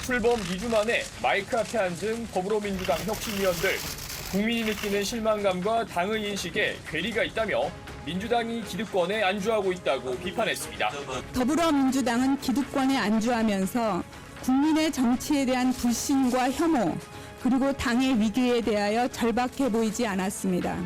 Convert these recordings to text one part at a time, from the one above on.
출범 2주 만에 마이크 앞에 앉은 더불어민주당 혁신위원들. 국민이 느끼는 실망감과 당의 인식에 괴리가 있다며 민주당이 기득권에 안주하고 있다고 비판했습니다. 더불어민주당은 기득권에 안주하면서 국민의 정치에 대한 불신과 혐오, 그리고 당의 위기에 대하여 절박해 보이지 않았습니다.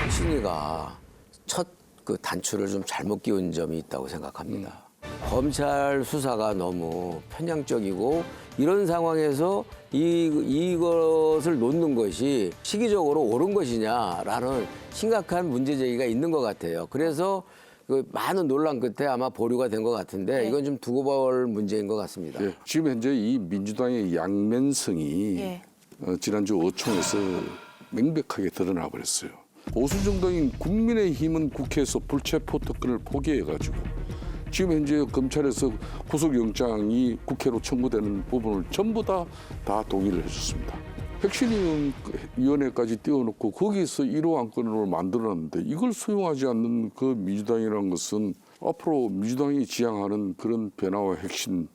혁신위가 첫 그 단추를 좀 잘못 끼운 점이 있다고 생각합니다. 검찰 수사가 너무 편향적이고 이런 상황에서 이것을 놓는 것이 시기적으로 옳은 것이냐라는 심각한 문제 제기가 있는 것 같아요. 그래서 그 많은 논란 끝에 아마 보류가 된 것 같은데 이건 좀 두고 볼 문제인 것 같습니다. 예, 지금 현재 이 민주당의 양면성이 지난주 어총에서 명백하게 드러나 버렸어요. 보수 정당인 국민의힘은 국회에서 불체포 특권을 포기해가지고 지금 현재 검찰에서 구속영장이 국회로 청구되는 부분을 전부 다 동의를 해줬습니다. 혁신위원회까지 띄워놓고 거기서 1호 안건으로 만들어놨는데 이걸 수용하지 않는 그 민주당이라는 것은 앞으로 민주당이 지향하는 그런 변화와 혁신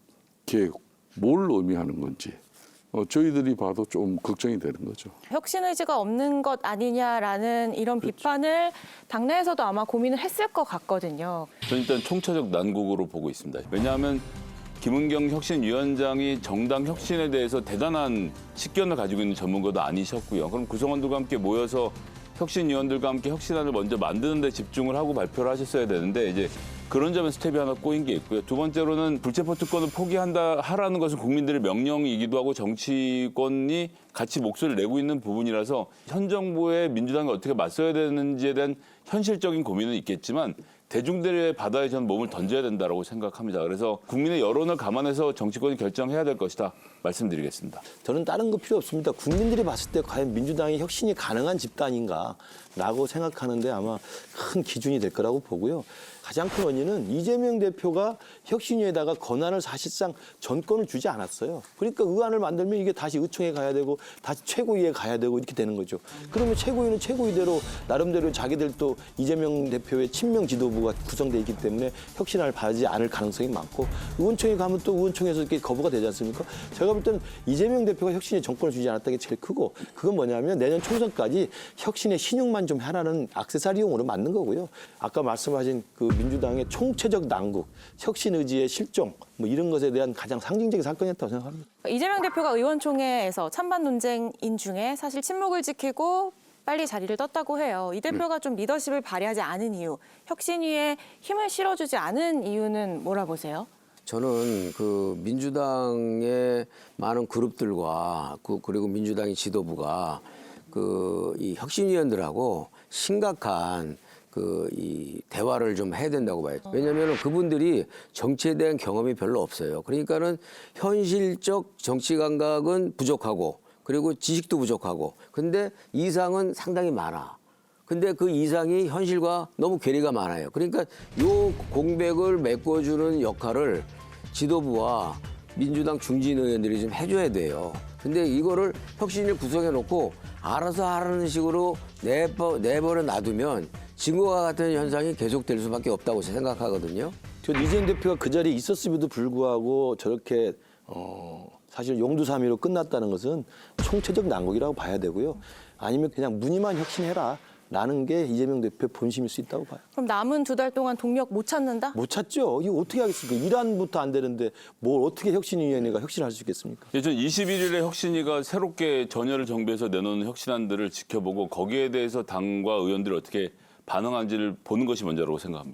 계획 뭘 의미하는 건지 저희들이 봐도 좀 걱정이 되는 거죠. 혁신 의지가 없는 것 아니냐라는 이런 비판을 당내에서도 아마 고민을 했을 것 같거든요. 저는 일단 총체적 난국으로 보고 있습니다. 왜냐하면 김은경 혁신위원장이 정당 혁신에 대해서 대단한 식견을 가지고 있는 전문가도 아니셨고요. 그럼 구성원들과 함께 모여서 혁신위원들과 함께 혁신안을 먼저 만드는 데 집중을 하고 발표를 하셨어야 되는데 이제 그런 점에서 스텝이 하나 꼬인 게 있고요. 두 번째로는 불체포 특권을 하라는 것은 국민들의 명령이기도 하고 정치권이 같이 목소리를 내고 있는 부분이라서 현 정부의 민주당이 어떻게 맞서야 되는지에 대한 현실적인 고민은 있겠지만 대중들의 바다에 저는 몸을 던져야 된다고 생각합니다. 그래서 국민의 여론을 감안해서 정치권이 결정해야 될 것이다 말씀드리겠습니다. 저는 다른 거 필요 없습니다. 국민들이 봤을 때 과연 민주당이 혁신이 가능한 집단인가라고 생각하는데 아마 큰 기준이 될 거라고 보고요. 가장 큰 원인은 이재명 대표가 혁신위에다가 권한을 사실상 전권을 주지 않았어요. 그러니까 의안을 만들면 이게 다시 의총에 가야 되고 다시 최고위에 가야 되고 이렇게 되는 거죠. 그러면 최고위는 최고위대로 나름대로 자기들도 이재명 대표의 친명 지도부가 구성돼 있기 때문에 혁신을 바라지 않을 가능성이 많고 의원총회 가면 또 의원총회에서 이렇게 거부가 되지 않습니까? 제가 볼 때는 이재명 대표가 혁신에 정권을 주지 않았다는 게 제일 크고 그건 뭐냐면 내년 총선까지 혁신의 신용만 좀 하라는 액세서리용으로 만든 거고요. 아까 말씀하신 그 민주당의 총체적 난국, 혁신 의지의 실종 뭐 이런 것에 대한 가장 상징적인 사건이었다고 생각합니다. 이재명 대표가 의원총회에서 찬반 논쟁인 중에 사실 침묵을 지키고 빨리 자리를 떴다고 해요. 이 대표가 좀 리더십을 발휘하지 않은 이유, 혁신위에 힘을 실어주지 않은 이유는 뭐라 보세요? 저는 그 민주당의 많은 그룹들과 그리고 민주당의 지도부가 이 혁신위원들하고 심각한 이 대화를 좀 해야 된다고 봐요. 왜냐하면 그분들이 정치에 대한 경험이 별로 없어요. 그러니까는 현실적 정치 감각은 부족하고 그리고 지식도 부족하고 근데 이상은 상당히 많아. 근데 그 이상이 현실과 너무 괴리가 많아요. 그러니까 요 공백을 메꿔주는 역할을 지도부와 민주당 중진 의원들이 좀 해줘야 돼요. 근데 이거를 혁신을 구성해놓고 알아서 하라는 식으로 내버려 놔두면 지금과 같은 현상이 계속될 수밖에 없다고 생각하거든요. 저 이재명 대표가 그 자리에 있었음에도 불구하고 저렇게 사실 용두사미로 끝났다는 것은 총체적 난국이라고 봐야 되고요. 아니면 그냥 무늬만 혁신해라. 라는 게 이재명 대표의 본심일 수 있다고 봐요. 그럼 남은 2달 동안 동력 못 찾는다? 못 찾죠. 이거 어떻게 하겠습니까? 일안부터 안 되는데 뭘 어떻게 혁신위원회가 혁신할 수 있겠습니까? 예전 21일에 혁신위가 새롭게 전열을 정비해서 내놓는 혁신안들을 지켜보고 거기에 대해서 당과 의원들이 어떻게 반응하는지를 보는 것이 먼저라고 생각합니다.